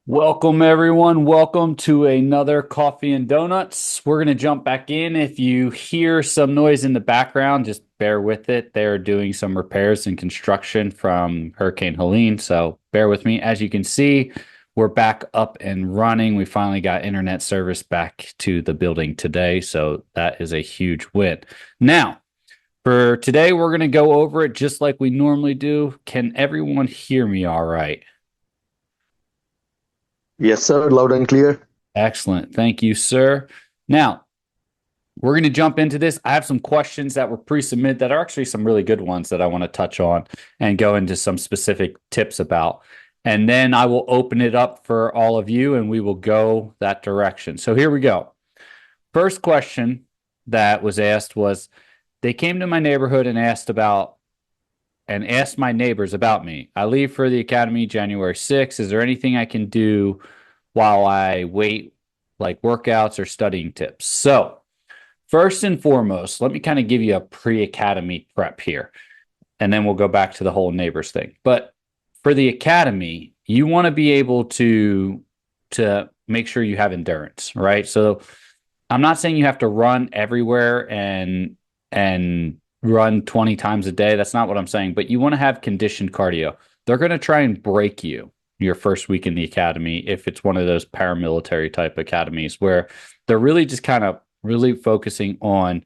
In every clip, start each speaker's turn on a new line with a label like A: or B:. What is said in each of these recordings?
A: Welcome, everyone. Welcome to another Coffee and Donuts. We're going to jump back in. If you hear some noise in the background, just bear with it. They're doing some repairs and construction from Hurricane Helene, so bear with me. As you can see, we're back up and running. We finally got internet service back to the building today, so that is a huge win. Now, for today, we're going to go over it just like we normally do. Can everyone hear me all right?
B: Yes, sir. Loud and clear.
A: Excellent. Thank you, sir. Now, we're going to jump into this. I have some questions that were pre-submitted that are actually some really good ones that I want to touch on and go into some specific tips about. And then I will open it up for all of you and we will go that direction. So here we go. First question that was asked was, they came to my neighborhood and asked my neighbors about me. I leave for the academy January 6th. Is there anything I can do while I wait, like workouts or studying tips? So, first and foremost, let me kind of give you a pre-academy prep here, and then we'll go back to the whole neighbors thing. But for the academy, you want to be able to make sure you have endurance, right? So, I'm not saying you have to run everywhere and run 20 times a day. That's not what I'm saying, but you want to have conditioned cardio. They're going to try and break you your first week in the academy if it's one of those paramilitary type academies where they're really just kind of really focusing on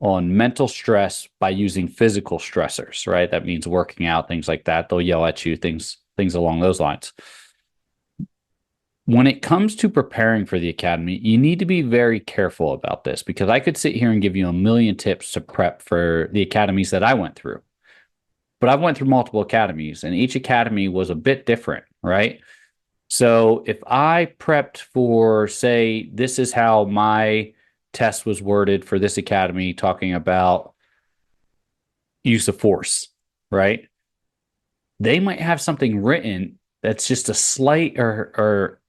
A: mental stress by using physical stressors, right? That means working out, things like that. They'll yell at you, things along those lines. When it comes to preparing for the academy, you need to be very careful about this because I could sit here and give you a million tips to prep for the academies that I went through. But I've went through multiple academies and each academy was a bit different, right? So if I prepped for, say, this is how my test was worded for this academy, talking about use of force, right? They might have something written that's just a slight or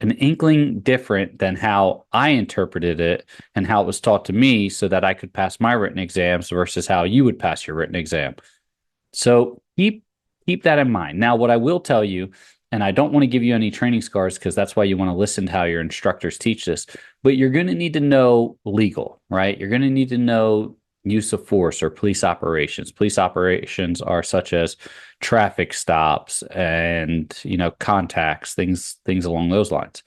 A: an inkling different than how I interpreted it and how it was taught to me so that I could pass my written exams versus how you would pass your written exam. So keep that in mind. Now, what I will tell you, and I don't want to give you any training scars because that's why you want to listen to how your instructors teach this, but you're going to need to know legal, right? You're going to need to know use of force or police operations. Police operations are such as traffic stops and, contacts, things along those lines.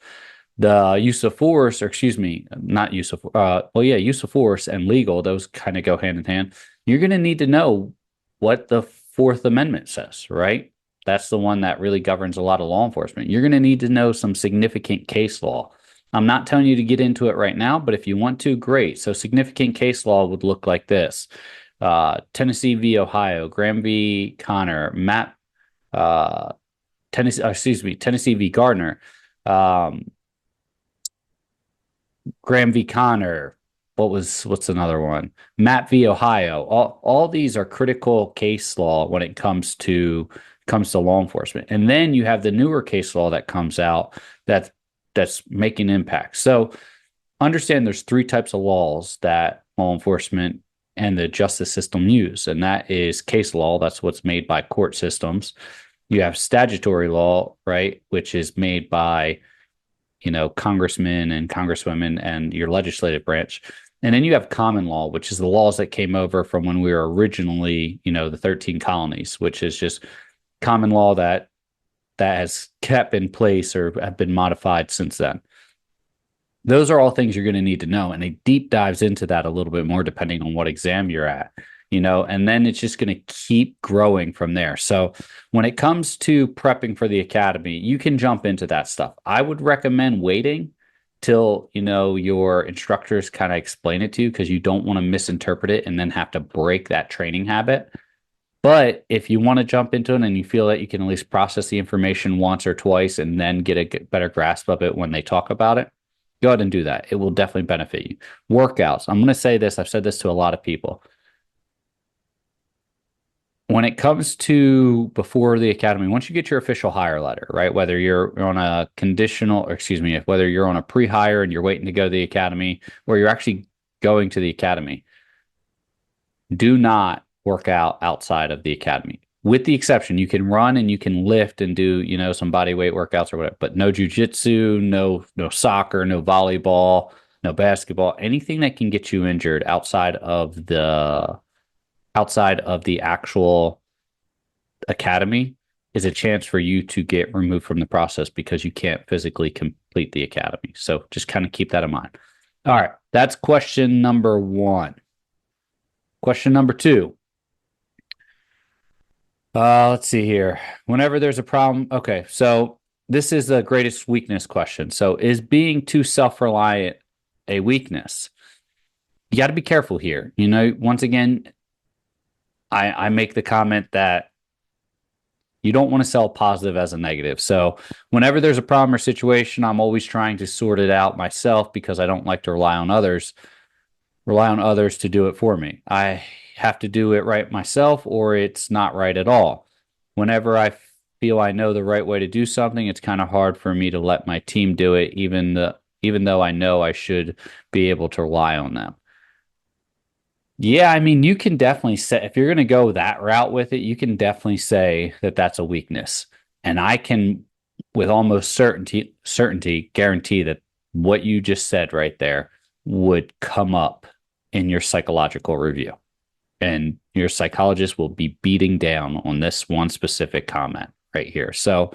A: The use of force, or excuse me, not use of, use of force and legal, those kind of go hand in hand. You're going to need to know what the Fourth Amendment says, right? That's the one that really governs a lot of law enforcement. You're going to need to know some significant case law. I'm not telling you to get into it right now, but if you want to, great. So significant case law would look like this. Tennessee v. Ohio, Graham v. Connor, Tennessee v. Gardner, Graham v. Connor. What's another one? Matt v. Ohio. All these are critical case law when it comes to law enforcement. And then you have the newer case law that comes out that's making impact. So understand there's three types of laws that law enforcement and the justice system use, and that is case law. That's what's made by court systems. You have statutory law, right, which is made by congressmen and congresswomen and your legislative branch. And then you have common law, which is the laws that came over from when we were originally, the 13 colonies, which is just common law that has kept in place or have been modified since then. Those are all things you're going to need to know. And it deep dives into that a little bit more depending on what exam you're at, and then it's just going to keep growing from there. So when it comes to prepping for the academy, you can jump into that stuff. I would recommend waiting till, your instructors kind of explain it to you because you don't want to misinterpret it and then have to break that training habit. But if you want to jump into it and you feel that you can at least process the information once or twice and then get a better grasp of it when they talk about it, go ahead and do that. It will definitely benefit you. Workouts. I'm going to say this. I've said this to a lot of people. When it comes to before the academy, once you get your official hire letter, right? Whether you're on a conditional, or excuse me, whether you're on a pre-hire and you're waiting to go to the academy, or you're actually going to the academy, do not work out outside of the academy. with the exception, you can run and you can lift and do, some body weight workouts or whatever, but no jujitsu, no soccer, no volleyball, no basketball, anything that can get you injured outside of the actual academy is a chance for you to get removed from the process because you can't physically complete the academy. So just kind of keep that in mind. All right. That's question number 1. Question number 2. Let's see here. Whenever there's a problem. Okay. So this is the greatest weakness question. So is being too self-reliant a weakness? You got to be careful here. Once again, I make the comment that you don't want to sell positive as a negative. So whenever there's a problem or situation, I'm always trying to sort it out myself because I don't like to rely on others to do it for me. I have to do it right myself or it's not right at all. Whenever I feel I know the right way to do something, it's kind of hard for me to let my team do it, even though I know I should be able to rely on them. Yeah, I mean, you can definitely say, if you're going to go that route with it, you can definitely say that that's a weakness. And I can, with almost certainty, guarantee that what you just said right there would come up in your psychological review. And your psychologist will be beating down on this one specific comment right here. So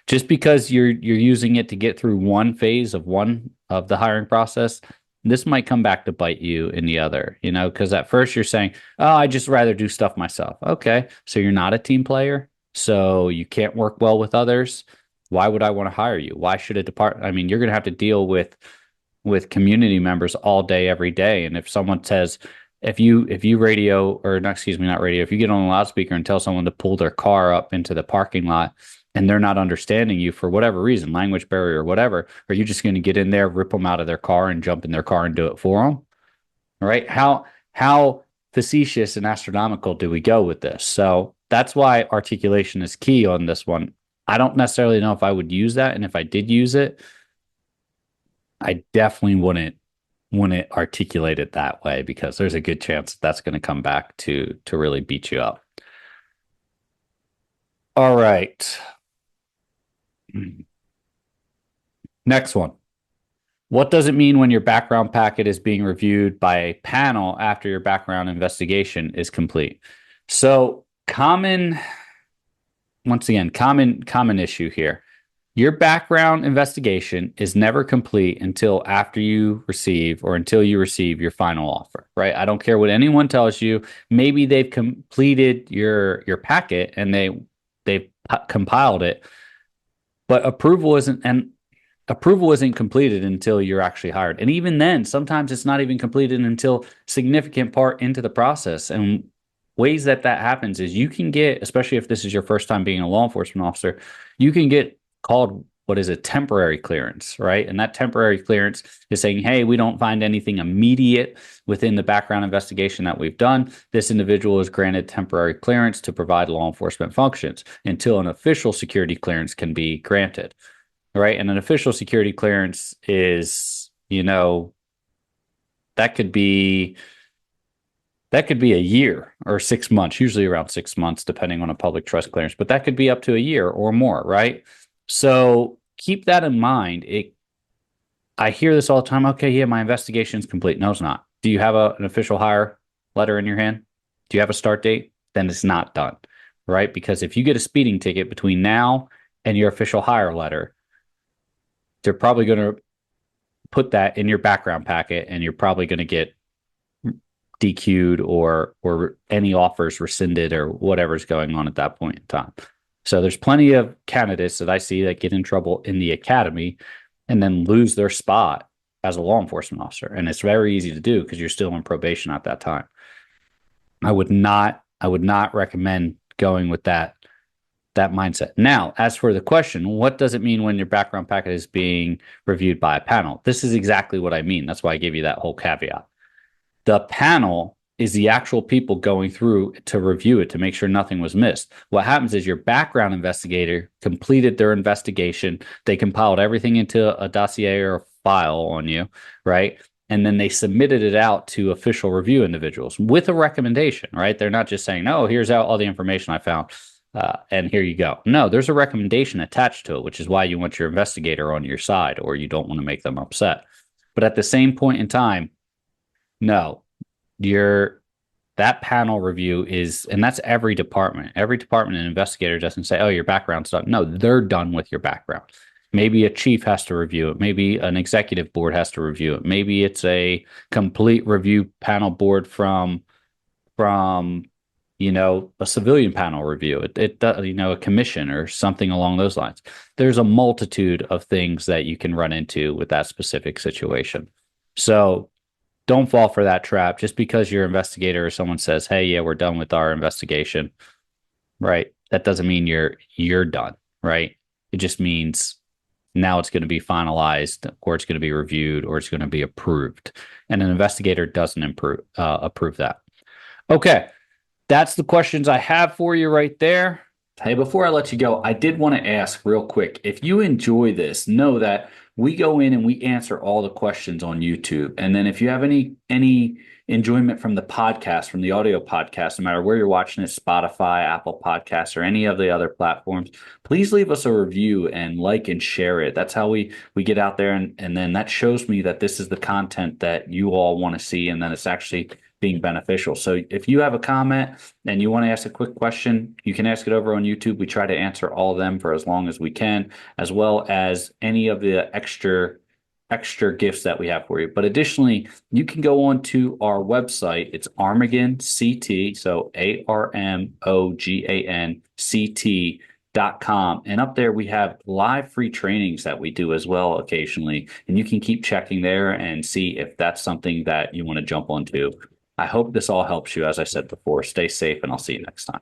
A: just because you're using it to get through one phase of the hiring process, this might come back to bite you in the other, because at first you're saying, oh, I just rather do stuff myself. Okay. So you're not a team player. So you can't work well with others. Why would I want to hire you? Why should a department? I mean, you're going to have to deal with community members all day, every day. And if someone says, if you radio, or not, excuse me, not radio, if you get on a loudspeaker and tell someone to pull their car up into the parking lot and they're not understanding you for whatever reason, language barrier or whatever, are you just going to get in there, rip them out of their car and jump in their car and do it for them? All right. How facetious and astronomical do we go with this? So that's why articulation is key on this one. I don't necessarily know if I would use that. And if I did use it, I definitely wouldn't articulate it that way because there's a good chance that's going to come back to really beat you up. All right. Next one. What does it mean when your background packet is being reviewed by a panel after your background investigation is complete? So common issue here. Your background investigation is never complete until you receive your final offer, right? I don't care what anyone tells you. Maybe they've completed your packet and they've compiled it, but approval isn't completed until you're actually hired. And even then, sometimes it's not even completed until significant part into the process. And ways that happens is you can get, especially if this is your first time being a law enforcement officer, you can get called what is a temporary clearance, right? And that temporary clearance is saying, hey, we don't find anything immediate within the background investigation that we've done. This individual is granted temporary clearance to provide law enforcement functions until an official security clearance can be granted, right? And an official security clearance is, that could be a year or 6 months, usually around 6 months, depending on a public trust clearance, but that could be up to a year or more, right? So keep that in mind. I hear this all the time. Okay, yeah, my investigation is complete. No, it's not. Do you have an official hire letter in your hand? Do you have a start date? Then it's not done, right? Because if you get a speeding ticket between now and your official hire letter, they're probably going to put that in your background packet and you're probably going to get DQ'd or any offers rescinded or whatever's going on at that point in time. So there's plenty of candidates that I see that get in trouble in the academy and then lose their spot as a law enforcement officer. And it's very easy to do because you're still in probation at that time. I would not recommend going with that mindset. Now, as for the question, what does it mean when your background packet is being reviewed by a panel? This is exactly what I mean. That's why I gave you that whole caveat. The panel is the actual people going through to review it to make sure nothing was missed. What happens is your background investigator completed their investigation. They compiled everything into a dossier or a file on you, right? And then they submitted it out to official review individuals with a recommendation, right? They're not just saying, oh, here's all the information I found. and here you go. No, there's a recommendation attached to it, which is why you want your investigator on your side, or you don't want to make them upset. But at the same point in time, no, your that panel review is, and that's every department. Every department and investigator doesn't say, "Oh, your background's done." No, they're done with your background. Maybe a chief has to review it. Maybe an executive board has to review it. Maybe it's a complete review panel board from a civilian panel review. A commission or something along those lines. There's a multitude of things that you can run into with that specific situation. So don't fall for that trap just because your investigator or someone says, "Hey, yeah, we're done with our investigation." Right? That doesn't mean you're done, right? It just means now it's going to be finalized, or it's going to be reviewed, or it's going to be approved. And an investigator doesn't approve that. Okay, that's the questions I have for you right there. Hey, before I let you go, I did want to ask real quick, if you enjoy this, know that we go in and we answer all the questions on YouTube. And then if you have any enjoyment from the podcast, from the audio podcast, no matter where you're watching it, Spotify, Apple Podcasts, or any of the other platforms, please leave us a review and like and share it. That's how we get out there, and then that shows me that this is the content that you all want to see, and then it's actually being beneficial. So if you have a comment and you want to ask a quick question, you can ask it over on YouTube. We try to answer all of them for as long as we can, as well as any of the extra gifts that we have for you. But additionally, you can go on to our website. It's Armagan CT, so ARMOGANCT.com. And up there we have live free trainings that we do as well occasionally. And you can keep checking there and see if that's something that you want to jump onto. I hope this all helps you. As I said before, stay safe, and I'll see you next time.